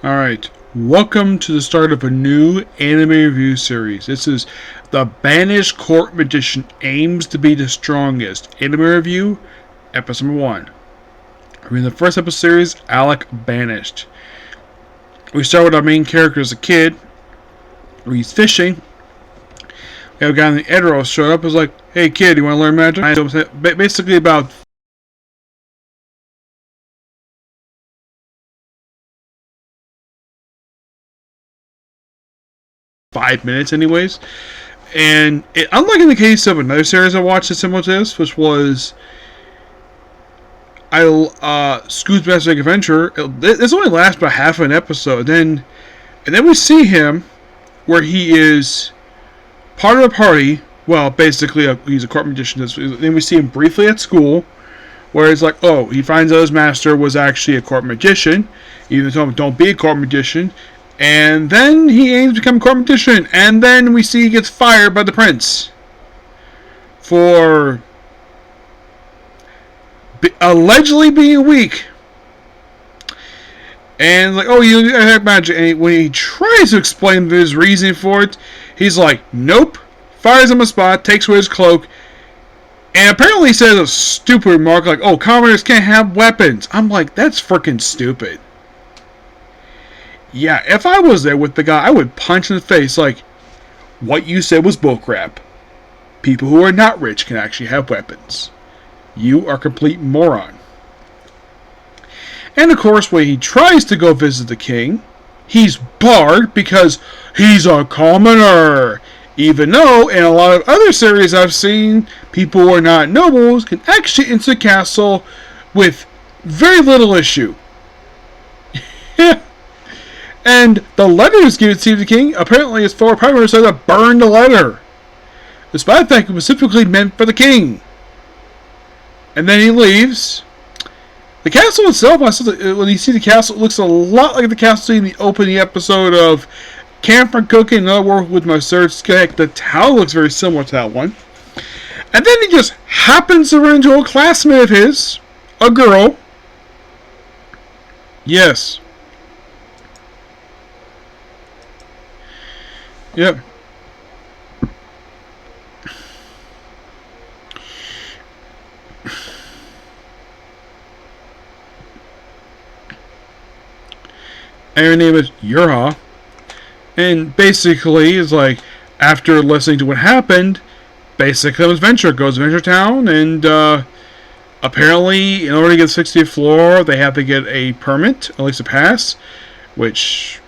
Alright, welcome to the start of a new anime review series. This is the Banished Court Magician Aims to be the Strongest. Anime review, episode number 1. We're in the first episode series, Alec Banished. We start with our main character as a kid, where he's fishing. We have a guy in the Edoros showed up, was like, hey kid, you want to learn magic? Basically about .5 minutes anyways. And unlike in the case of another series I watched that's similar to this, which was Scoot's Best Big Adventure, this only lasts about half an episode. And then we see him where he is part of a party. Well, basically he's a court magician. Then we see him briefly at school, where it's like, oh, he finds out his master was actually a court magician. Even told him, don't be a court magician. And then he aims to become a court magician. And then we see he gets fired by the prince for allegedly being weak. And like, oh, you have magic. And when he tries to explain his reason for it, he's like, nope. Fires him on the spot, takes away his cloak, and apparently says a stupid remark like, oh, commoners can't have weapons. I'm like, that's freaking stupid. Yeah, if I was there with the guy, I would punch in the face like, what you said was bullcrap. People who are not rich can actually have weapons. You are a complete moron. And of course, when he tries to go visit the king, he's barred because he's a commoner. Even though, in a lot of other series I've seen, people who are not nobles can actually enter the castle with very little issue. And the letter is given to the king. Apparently, his former prime minister said to burn the letter, despite the fact it was specifically meant for the king. And then he leaves. The castle itself, when you see the castle, it looks a lot like the castle in the opening episode of Camp and Cooking, Another World with My Search. The town looks very similar to that one. And then he just happens to run into a classmate of his, a girl. Yes. Yep. And her name is Yurha. And basically, it's like, after listening to what happened, basically comes Venture. Goes to Venture Town, and apparently, in order to get the 60th floor, they have to get a permit, at least a pass, which,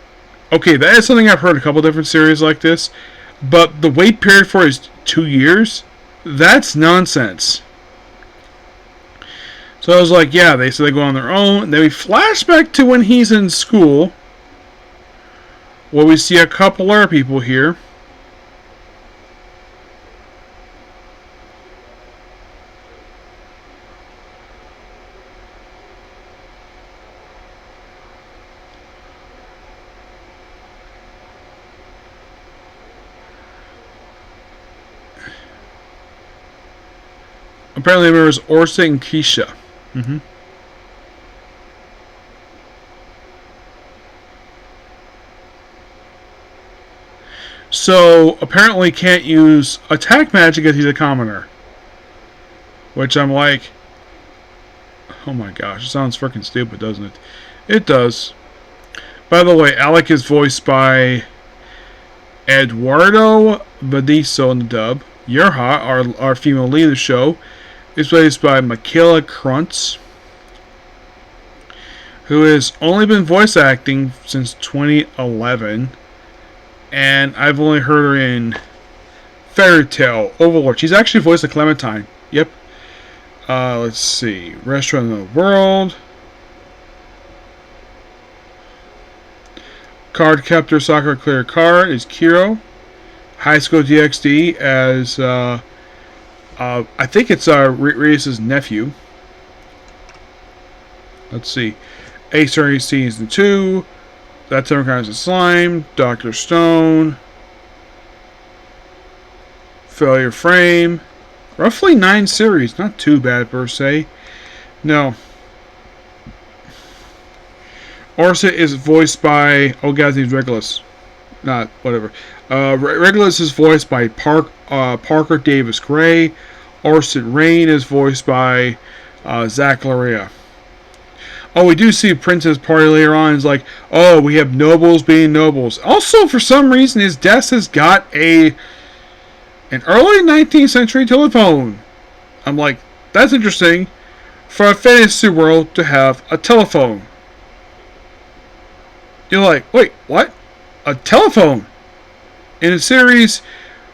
okay, that is something I've heard in a couple different series like this, but the wait period for is 2 years? That's nonsense. So I was like, yeah, they said they go on their own. And then we flash back to when he's in school, where we see a couple other people here. Apparently there was Orsa and Keisha. So, apparently can't use attack magic if he's a commoner. Which I'm like, oh my gosh, it sounds freaking stupid, doesn't it? It does. By the way, Alec is voiced by Eduardo Badiso in the dub. Yurha, our female lead of the show, is voiced by Michaela Kruntz, who has only been voice acting since 2011. And I've only heard her in Fairy Tail, Overlord. She's actually voiced a Clementine. Yep. Let's see. Restaurant in the World. Card Captor Sakura Clear Card is Kiro. High School DxD as, I think it's Reis's nephew. Let's see. Ace Attorney Season 2. That's Seven Kinds of Slime, Dr. Stone, Failure Frame. Roughly 9 series, not too bad per se. No. Orset is voiced by, oh god, his name's Regulus. Not, whatever. Regulus is voiced by Parker Davis Gray. Orset Rain is voiced by Zach Laria. Oh, we do see Princess Party later on. It's like, oh, we have nobles being nobles. Also, for some reason, his desk has got an early 19th century telephone. I'm like, that's interesting for a fantasy world to have a telephone. You're like, wait, what? A telephone? In a series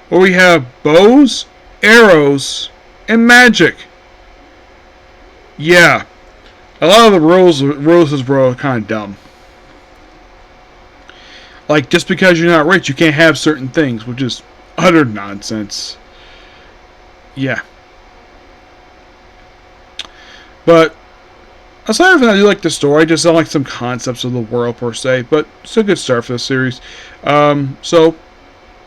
where we have bows, arrows, and magic. Yeah. A lot of the rules were kind of dumb. Like, just because you're not rich, you can't have certain things, which is utter nonsense. Yeah. But aside from that, I do like the story. I just don't like some concepts of the world per se. But it's a good start for the series. So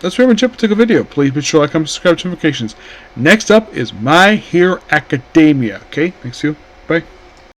that's pretty much it for the video. Please be sure to like, comment, subscribe to notifications. Next up is My Hero Academia. Okay, thanks you. Bye.